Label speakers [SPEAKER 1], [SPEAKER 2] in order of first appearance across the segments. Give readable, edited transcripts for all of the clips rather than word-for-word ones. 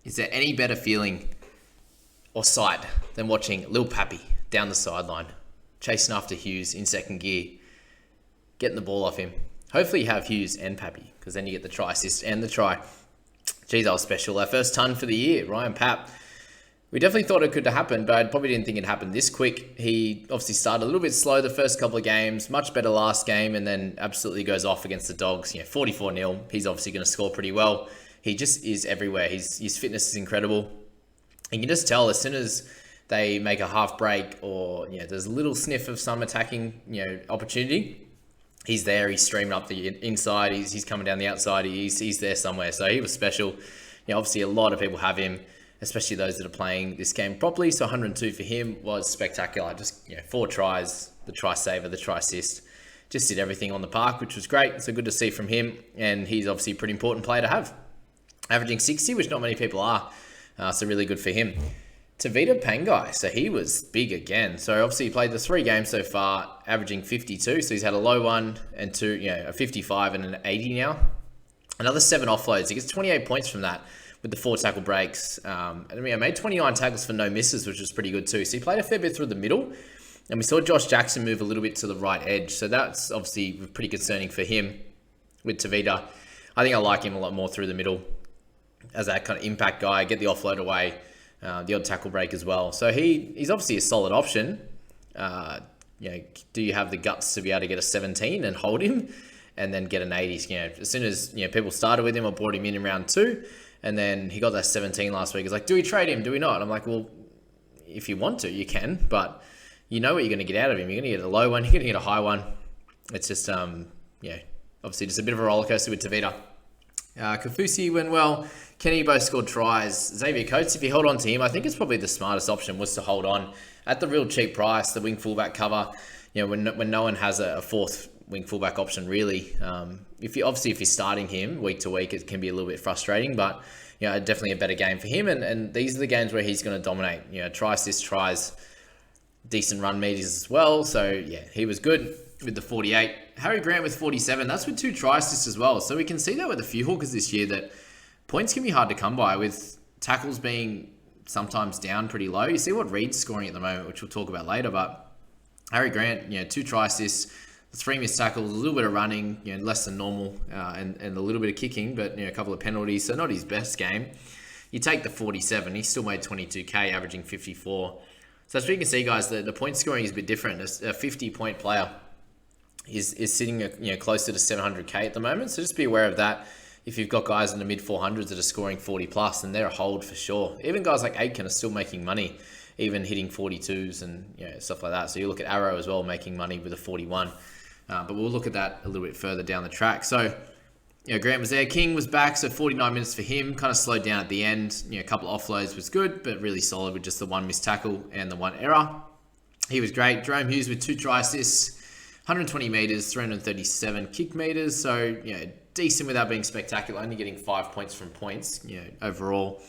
[SPEAKER 1] Is there any better feeling or sight than watching Lil Pappy down the sideline, chasing after Hughes in second gear, getting the ball off him? Hopefully you have Hughes and Pappy, because then you get the try assist and the try. Geez, that was special. Our first ton for the year, Ryan Papp. We definitely thought it could happen, but I probably didn't think it'd happen this quick. He obviously started a little bit slow the first couple of games, much better last game, and then absolutely goes off against the Dogs. 44-0. He's obviously going to score pretty well. He just is everywhere. His fitness is incredible. You can just tell as soon as they make a half break or there's a little sniff of some attacking opportunity, he's there. He's streaming up the inside. He's coming down the outside. He's there somewhere. So he was special. Obviously a lot of people have him, especially those that are playing this game properly. So 102 for him was spectacular. Just 4 tries, the try saver, the try assist, just did everything on the park, which was great. So good to see from him, and he's obviously a pretty important player to have. Averaging 60, which not many people are, so really good for him. Tavita Penguy, so he was big again. So obviously he played the 3 games so far, averaging 52. So he's had a low one and 2, a 55 and an 80 now. Another 7 offloads. He gets 28 points from that with the 4 tackle breaks. I made 29 tackles for no misses, which was pretty good too. So he played a fair bit through the middle. And we saw Josh Jackson move a little bit to the right edge. So that's obviously pretty concerning for him with Tavita. I think I like him a lot more through the middle as that kind of impact guy, get the offload away, the odd tackle break as well. So he's obviously a solid option. Do you have the guts to be able to get a 17 and hold him and then get an 80? As soon as people started with him or brought him in round 2, and then he got that 17 last week. It's like, do we trade him? Do we not? I'm like, well, if you want to, you can, but you know what you're going to get out of him. You're going to get a low one, you're going to get a high one. It's just, obviously just a bit of a roller coaster with Tavita. Kafusi went well. Kenny both scored tries. Xavier Coates, if you hold on to him, I think it's probably the smartest option was to hold on at the real cheap price, the wing fullback cover. When no one has a 4th wing fullback option really. If you're starting him week to week, it can be a little bit frustrating, but definitely a better game for him. And these are the games where he's going to dominate. Try assist, tries, decent run meters as well. So he was good with the 48. Harry Grant with 47. That's with 2 try assists as well. So we can see that with a few hookers this year that points can be hard to come by with tackles being sometimes down pretty low. You see what Reed's scoring at the moment, which we'll talk about later. But Harry Grant, 2 try assists, 3 missed tackles, a little bit of running, less than normal, and a little bit of kicking, but a couple of penalties. So not his best game. You take the 47. He still made 22k, averaging 54. So as we can see, guys, the point scoring is a bit different. A 50-point player is sitting closer to 700k at the moment. So just be aware of that. If you've got guys in the mid 400s that are scoring 40 plus, then they're a hold for sure. Even guys like Aitken are still making money, even hitting 42s and stuff like that. So you look at Arrow as well, making money with a 41. But we'll look at that a little bit further down the track. So Grant was there. King was back, so 49 minutes for him. Kind of slowed down at the end. A couple of offloads was good, but really solid with just the 1 missed tackle and the 1 error. He was great. Jerome Hughes with 2 try assists, 120 meters, 337 kick meters. So, decent without being spectacular. Only getting 5 points from points, overall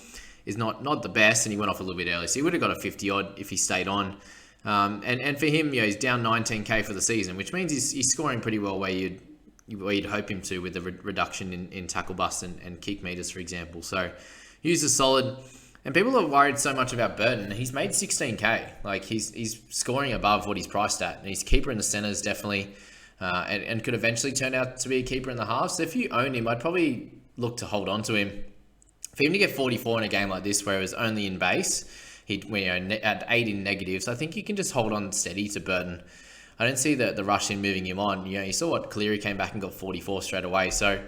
[SPEAKER 1] is not the best. And he went off a little bit early. So he would have got a 50 odd if he stayed on. And for him, he's down 19k for the season, which means he's scoring pretty well where you'd hope him to with the reduction in tackle bust and kick meters, for example. So Hughes is solid. And people are worried so much about Burton. He's made 16k. Like he's scoring above what he's priced at. And he's keeper in the centers definitely, and could eventually turn out to be a keeper in the half. So if you own him, I'd probably look to hold on to him. For him to get 44 in a game like this, where it was only in base, he'd at 8 in negatives. I think you can just hold on steady to Burton. I don't see the rush in moving him on. You saw what Cleary came back and got 44 straight away. So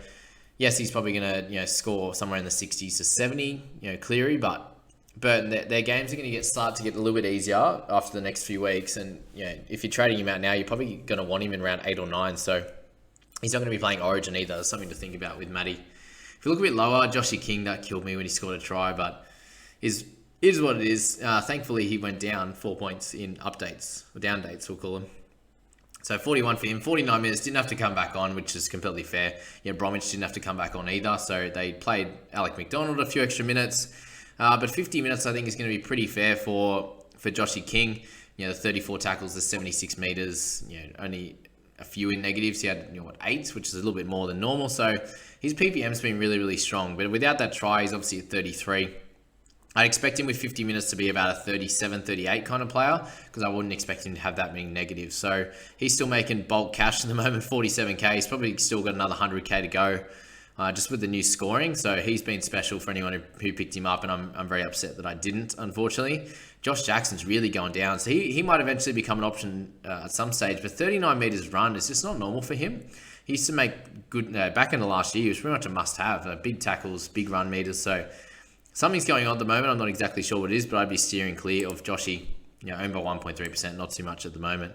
[SPEAKER 1] yes, he's probably going to score somewhere in the 60s to 70, Cleary, but Burton, their games are going to start to get a little bit easier after the next few weeks. And if you're trading him out now, you're probably going to want him in round 8 or 9. So he's not going to be playing Origin either. There's something to think about with Matty. If you look a bit lower, Joshy King, that killed me when he scored a try, but is what it is. Thankfully, he went down 4 points in updates, or down dates, we'll call them. So 41 for him, 49 minutes, didn't have to come back on, which is completely fair. Bromwich didn't have to come back on either, so they played Alec McDonald a few extra minutes. But 50 minutes, I think, is going to be pretty fair for Joshy King. The 34 tackles, the 76 meters, only a few in negatives. He had, 8, which is a little bit more than normal. So his PPM's been really, really strong. But without that try, he's obviously at 33. I'd expect him with 50 minutes to be about a 37, 38 kind of player, because I wouldn't expect him to have that many negatives. So he's still making bulk cash at the moment, 47k. He's probably still got another 100k to go, just with the new scoring. So he's been special for anyone who picked him up, and I'm very upset that I didn't, unfortunately. Josh Jackson's really going down, so he might eventually become an option at some stage, but 39 meters run is just not normal for him. He used to make good, back in the last year, he was pretty much a must-have, big tackles, big run meters, so something's going on at the moment. I'm not exactly sure what it is, but I'd be steering clear of Joshy, owned by 1.3%, not too much at the moment.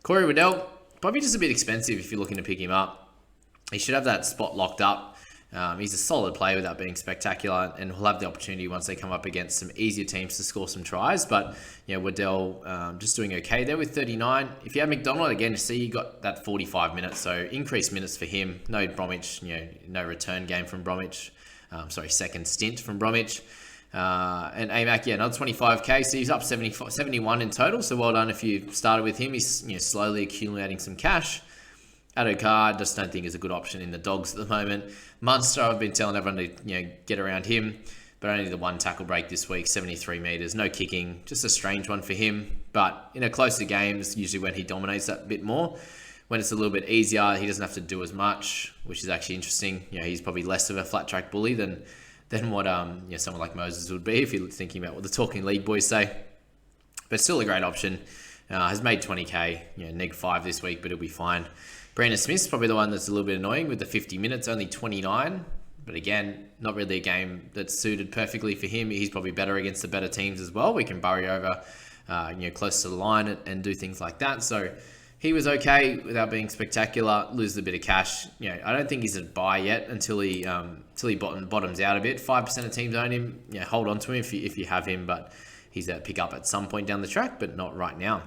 [SPEAKER 1] Corey Waddell, probably just a bit expensive if you're looking to pick him up. He should have that spot locked up. He's a solid player without being spectacular, and he'll have the opportunity once they come up against some easier teams to score some tries. But Waddell just doing okay there with 39. If you have McDonald again, you see you got that 45 minutes, so increased minutes for him. No Bromwich, no return game from Bromwich. Second stint from Bromwich. And AMAC, another 25k, so he's up 71 in total. So well done if you started with him. He's slowly accumulating some cash. Adokar, just don't think is a good option in the dogs at the moment. Munster, I've been telling everyone to get around him, but only the one tackle break this week, 73 meters, no kicking, just a strange one for him. But in a closer games, usually when he dominates that bit more. When it's a little bit easier, he doesn't have to do as much, which is actually interesting. He's probably less of a flat track bully than what someone like Moses would be, if you're thinking about what the Talking League boys say. But still a great option. Has made 20k, -5 this week, but he'll be fine. Brenda Smith's probably the one that's a little bit annoying with the 50 minutes, only 29. But again, not really a game that's suited perfectly for him. He's probably better against the better teams as well. We can bury over, close to the line and do things like that. So he was okay without being spectacular. Loses a bit of cash. I don't think he's a buy yet until he bottoms out a bit. 5% of teams own him. Hold on to him if you have him, but he's a pick up at some point down the track, but not right now.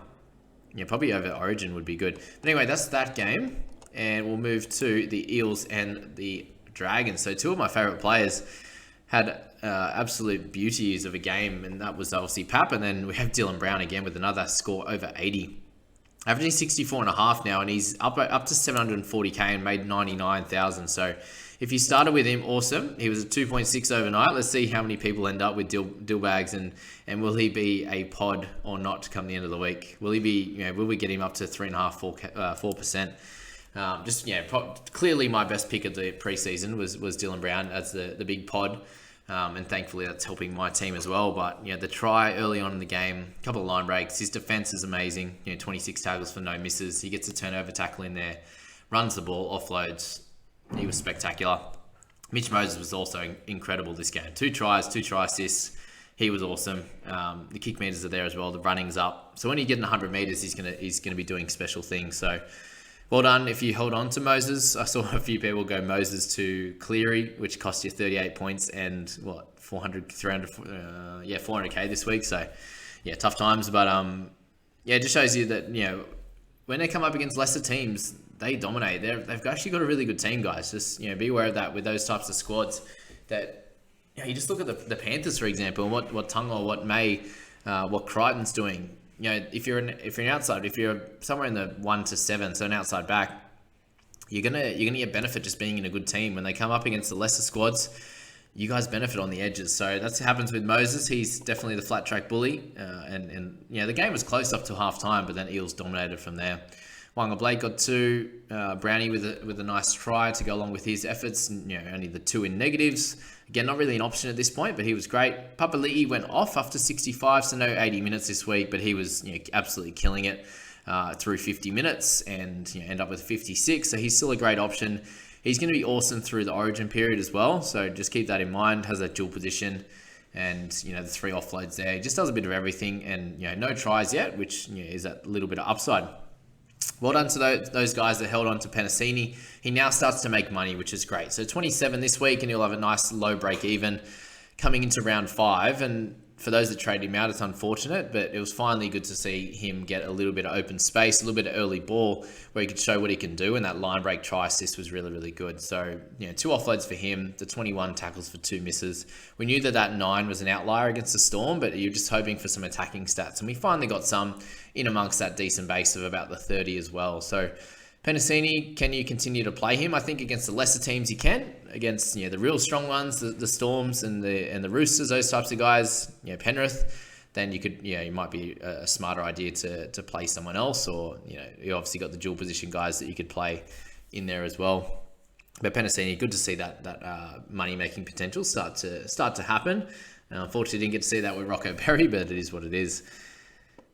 [SPEAKER 1] Probably over Origin would be good. But anyway, that's that game. And we'll move to the Eels and the Dragons. So two of my favourite players had absolute beauties of a game, and that was obviously Pap. And then we have Dylan Brown again with another score over 80. Averaging 64.5 now, and he's up to 740k and made 99,000. So if you started with him, awesome. He was a 2.6 overnight. Let's see how many people end up with dill bags, and will he be a pod or not come the end of the week? Will he be? Will we get him up to 3.5%, 4%? Clearly my best pick of the preseason was Dylan Brown as the big pod. And thankfully that's helping my team as well. But the try early on in the game, a couple of line breaks. His defense is amazing. 26 tackles for no misses. He gets a turnover tackle in there, runs the ball, offloads. He was spectacular. Mitch Moses was also incredible this game. 2 try assists. He was awesome. The kick meters are there as well. The running's up. So when you get in 100 meters, he's gonna be doing special things. So well done if you hold on to Moses. I saw a few people go Moses to Cleary, which cost you 38 points and 400k this week. So tough times. But it just shows you that when they come up against lesser teams, they dominate. They've actually got a really good team, guys. Just be aware of that with those types of squads. That you just look at the Panthers, for example, and what Tunga, what May, what Crichton's doing. If you're an outside, if you're somewhere in the 1 to 7, so an outside back, you're gonna get benefit just being in a good team. When they come up against the lesser squads, you guys benefit on the edges. So that's what happens with Moses. He's definitely the flat track bully, and the game was close up to half time, but then Eels dominated from there. Wanga Blake got 2, Brownie with a nice try to go along with his efforts. Only the 2 in negatives. Again, not really an option at this point, but he was great. Papali'i went off after 65, so no 80 minutes this week, but he was absolutely killing it through 50 minutes and end up with 56. So he's still a great option. He's going to be awesome through the Origin period as well. So just keep that in mind. Has that dual position and the 3 offloads there. He just does a bit of everything, and no tries yet, which is that little bit of upside. Well done to those guys that held on to Penasini. He now starts to make money, which is great. So 27 this week, and he'll have a nice low break even coming into round 5. And for those that traded him out, it's unfortunate, but it was finally good to see him get a little bit of open space, a little bit of early ball where he could show what he can do. And that line break try assist was really, really good. So 2 offloads for him, the 21 tackles for 2 misses. We knew that 9 was an outlier against the Storm, but you're just hoping for some attacking stats. And we finally got some in amongst that decent base of about the 30 as well. So Penasini, can you continue to play him? I think against the lesser teams you can. Against the real strong ones, the Storms and the Roosters, those types of guys, Penrith, then you could it might be a smarter idea to play someone else, or you obviously got the dual position guys that you could play in there as well. But Penasini, good to see that money making potential start to happen. Unfortunately, didn't get to see that with Rocco Berry, but it is what it is.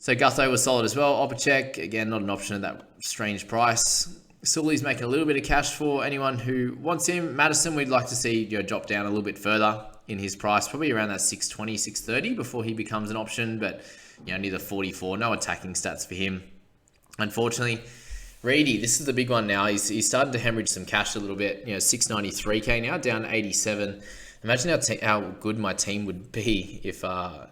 [SPEAKER 1] So Gutho was solid as well. Opacek, again, not an option at that strange price. Sully's making a little bit of cash for anyone who wants him. Madison, we'd like to see drop down a little bit further in his price, probably around that 620, 630 before he becomes an option. But near the 44, no attacking stats for him. Unfortunately, Reedy, this is the big one now. He's starting to hemorrhage some cash a little bit. 693k now, down 87. Imagine how good my team would be if I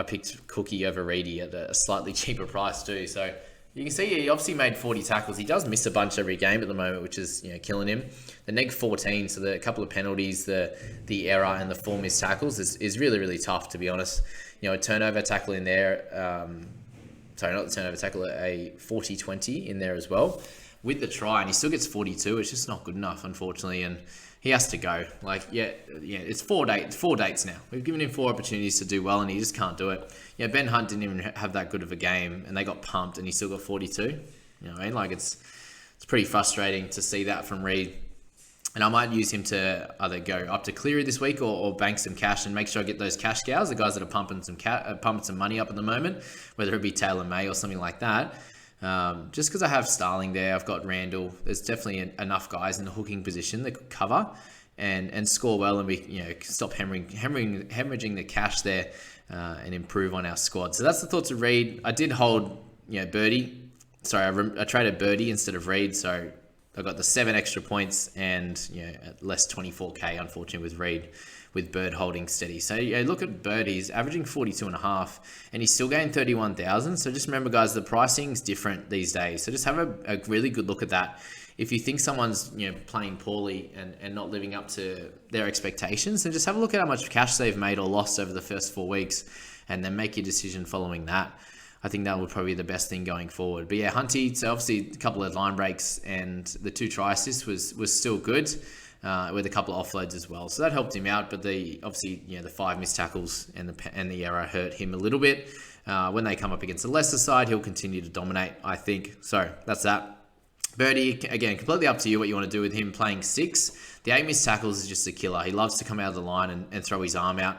[SPEAKER 1] picked Cookie over Reedy at a slightly cheaper price too. So you can see he obviously made 40 tackles. He does miss a bunch every game at the moment, which is killing him. The neg 14, so the couple of penalties, the error and the 4 missed tackles is really, really tough, to be honest. A turnover tackle in there. Sorry, not the turnover tackle, a 40-20 in there as well with the try, and he still gets 42. It's just not good enough, unfortunately, and he has to go. It's 4 dates now. We've given him 4 opportunities to do well, and he just can't do it. Ben Hunt didn't even have that good of a game, and they got pumped, and he still got 42. You know what I mean? It's pretty frustrating to see that from Reed. And I might use him to either go up to Cleary this week or bank some cash and make sure I get those cash cows, the guys that are pumping some money up at the moment, whether it be Taylor May or something like that. Just because I have Starling there, I've got Randall. There's definitely enough guys in the hooking position that could cover and score well, and we stop hemorrhaging the cash there and improve on our squad. So that's the thoughts of Reed. I did hold Birdie. Sorry, I traded Birdie instead of Reed, so I got the 7 extra points and at less 24k, unfortunately, with Reed, with Bird holding steady. So look at Bird, he's averaging 42.5 and he's still getting 31,000. So just remember, guys, the pricing's different these days. So just have a really good look at that. If you think someone's playing poorly and not living up to their expectations, then just have a look at how much cash they've made or lost over the first 4 weeks, and then make your decision following that. I think that would probably be the best thing going forward. But yeah, Hunty, so obviously a couple of line breaks and the 2 try assists was still good, with a couple of offloads as well. So that helped him out. But the 5 missed tackles and the error hurt him a little bit. When they come up against the lesser side, he'll continue to dominate, I think. So that's that. Birdie, again, completely up to you what you want to do with him playing 6. The 8 missed tackles is just a killer. He loves to come out of the line and throw his arm out.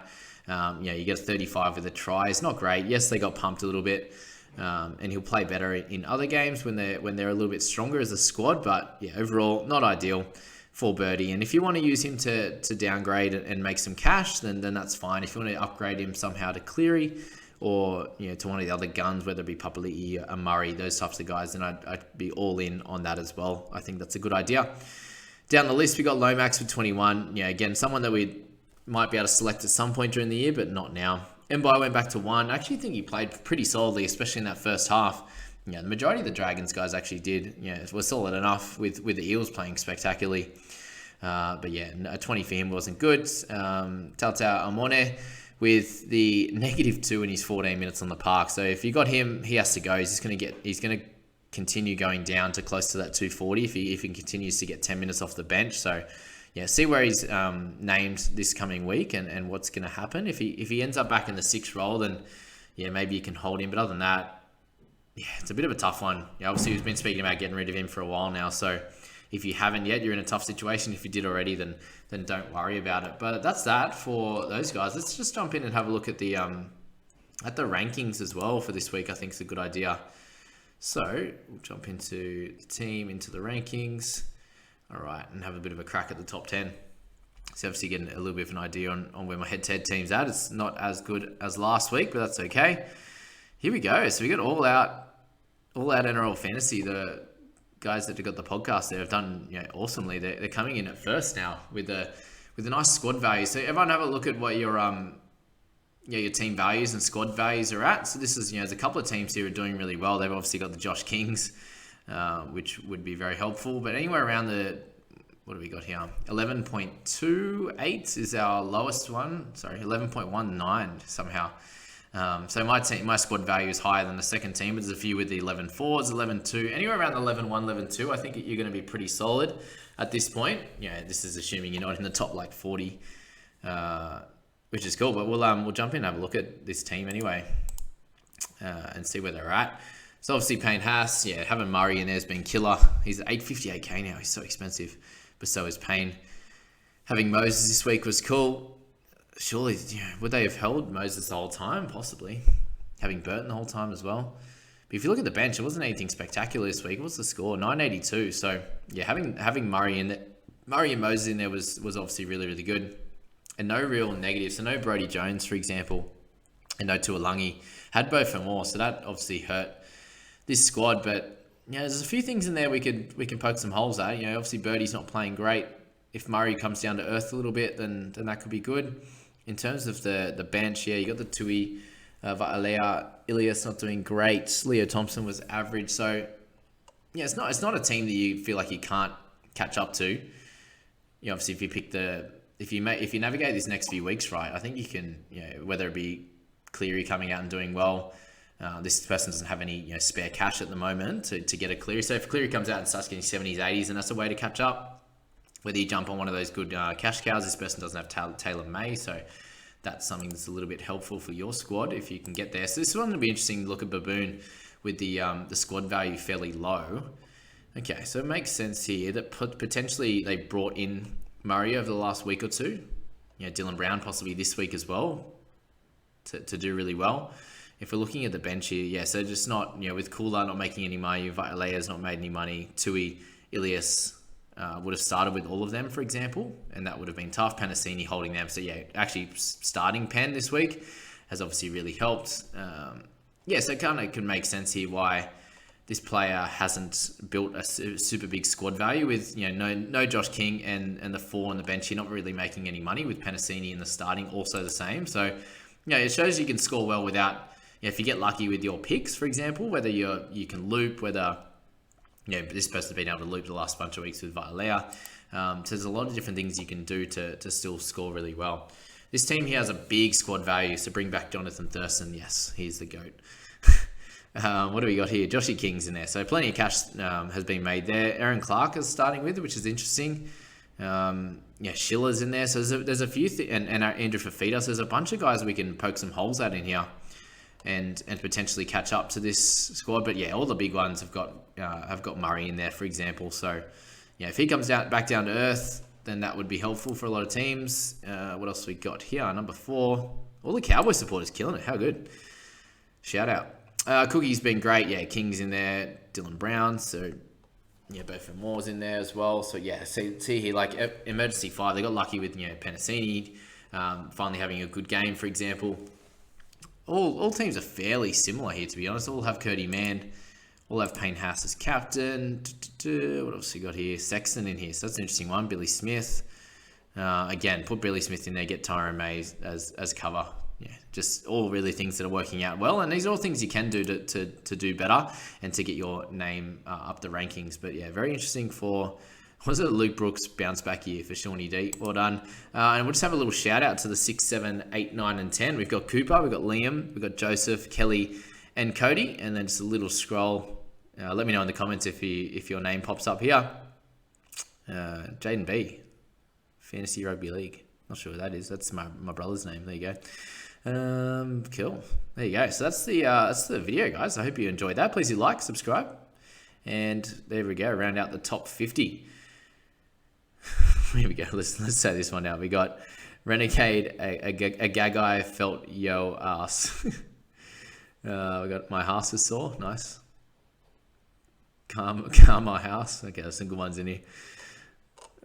[SPEAKER 1] You get 35 with a try. It's not great. Yes, they got pumped a little bit, and he'll play better in other games when they're a little bit stronger as a squad. But yeah, overall, not ideal for Birdie. And if you want to use him to downgrade and make some cash, then that's fine. If you want to upgrade him somehow to Cleary or to one of the other guns, whether it be Papali'i or Murray, those types of guys, then I'd be all in on that as well. I think that's a good idea. Down the list, we got Lomax with 21. Again, someone that we might be able to select at some point during the year, but not now. Mbai went back to 1. I actually think he played pretty solidly, especially in that first half. The majority of the Dragons guys actually did. Were solid enough with the Eels playing spectacularly. But yeah, a 20 for him wasn't good. Tautau Amone with the -2 in his 14 minutes on the park. So if you got him, he has to go. He's going to continue going down to close to that 240 if he continues to get 10 minutes off the bench. So yeah, see where he's named this coming week and what's going to happen. If he ends up back in the 6th role, then yeah, maybe you can hold him. But other than that, yeah, it's a bit of a tough one. Obviously, we've been speaking about getting rid of him for a while now. So if you haven't yet, you're in a tough situation. If you did already, then don't worry about it. But that's that for those guys. Let's just jump in and have a look at the rankings as well for this week. I think it's a good idea. So we'll jump into the team, into the rankings. All right, and have a bit of a crack at the top 10. So obviously getting a little bit of an idea on where my head-to-head team's at. It's not as good as last week, but that's okay. Here we go. So we got all out NRL fantasy. The guys that have got the podcast there have done awesomely. They're coming in at first now with a nice squad value. So everyone have a look at what your team values and squad values are at. So this is there's a couple of teams here who are doing really well. They've obviously got the Josh Kings, which would be very helpful. But anywhere around what do we got here? 11.28 is our lowest one. Sorry, 11.19 somehow. So my squad value is higher than the second team, but there's a few with the 11-4s, 11-2, anywhere around the 11-1, 11-2. I think you're going to be pretty solid at this point. This is assuming you're not in the top like 40, which is cool. But we'll jump in and have a look at this team anyway, and see where they're at. So obviously Payne Haas, having Murray in there has been killer. He's at 858k now. He's so expensive, but so is Payne. Having Moses this week was cool. Surely, would they have held Moses the whole time? Possibly. Having Burton the whole time as well. But if you look at the bench, it wasn't anything spectacular this week. What's the score? 982. So, having Murray in there, Murray and Moses in there was obviously really, really good. And no real negatives. So, no Brodie Jones, for example, and no Tuolangi. Had both for more, so that obviously hurt this squad. But, there's a few things in there we can poke some holes at. Obviously Birdie's not playing great. If Murray comes down to earth a little bit, then that could be good. In terms of the bench, you got the Tui, Va'alea, Ilias not doing great. Leo Thompson was average. So, it's not a team that you feel like you can't catch up to. Obviously, if you navigate these next few weeks right, I think you can. Whether it be Cleary coming out and doing well, this person doesn't have any spare cash at the moment to get a Cleary. So if Cleary comes out and starts getting 70s, 80s, then that's a way to catch up. Whether you jump on one of those good cash cows, this person doesn't have Taylor May, so that's something that's a little bit helpful for your squad if you can get there. So this one will be interesting to look at Baboon with the squad value fairly low. Okay, so it makes sense here that potentially they brought in Murray over the last week or two. Dylan Brown possibly this week as well to do really well. If we're looking at the bench here, so just not, with Kula not making any money, Vailea's not made any money, Tui, Ilias, would have started with all of them, for example, and that would have been tough. Panasini holding them. So, actually starting Penn this week has obviously really helped. So it kind of can make sense here why this player hasn't built a super big squad value with, no Josh King and the 4 on the bench. You're not really making any money with Panasini in the starting, also the same. So, it shows you can score well without, if you get lucky with your picks, for example, whether you can loop, whether... this person's been able to loop the last bunch of weeks with Va'alea. So there's a lot of different things you can do to still score really well. This team here has a big squad value, so bring back Jonathan Thurston. Yes, he's the GOAT. What do we got here? Joshy King's in there. So plenty of cash has been made there. Aaron Clark is starting with, which is interesting. Schiller's in there. So there's a few and Andrew Fafita. So there's a bunch of guys we can poke some holes at in here. And potentially catch up to this squad, but all the big ones have got Murray in there, for example. So if he comes back down to earth, then that would be helpful for a lot of teams. What else we got here? Number 4, all the Cowboy supporters killing it. How good! Shout out. Cookie's been great. King's in there. Dylan Brown. So both of Moore's in there as well. So see here, like emergency 5, they got lucky with Panasini finally having a good game, for example. All teams are fairly similar here, to be honest. All have Curdy Mann. All have Payne Haas as captain. What else we got here? Sexton in here. So that's an interesting one. Billy Smith. Again, put Billy Smith in there. Get Tyrone May as cover. Just all really things that are working out well. And these are all things you can do to do better and to get your name up the rankings. But very interesting for... Was it Luke Brooks bounce back year for Shawnee D? Well done. And we'll just have a little shout out to the 6, 7, 8, 9, and 10. We've got Cooper, we've got Liam, we've got Joseph, Kelly, and Cody. And then just a little scroll. Let me know in the comments if your name pops up here. Jaden B, Fantasy Rugby League. Not sure what that is. That's my brother's name. There you go. Cool. There you go. So that's the video, guys. I hope you enjoyed that. Please do like, subscribe. And there we go. Round out the top 50. Here we go. Let's say this one now. We got Renegade, a Gagai felt yo ass. We got my house is sore. Nice. Calm my house. Okay, there's some good ones in here.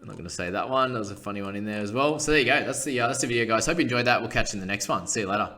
[SPEAKER 1] I'm not going to say that one. There was a funny one in there as well. So there you go. That's the video, guys. Hope you enjoyed that. We'll catch you in the next one. See you later.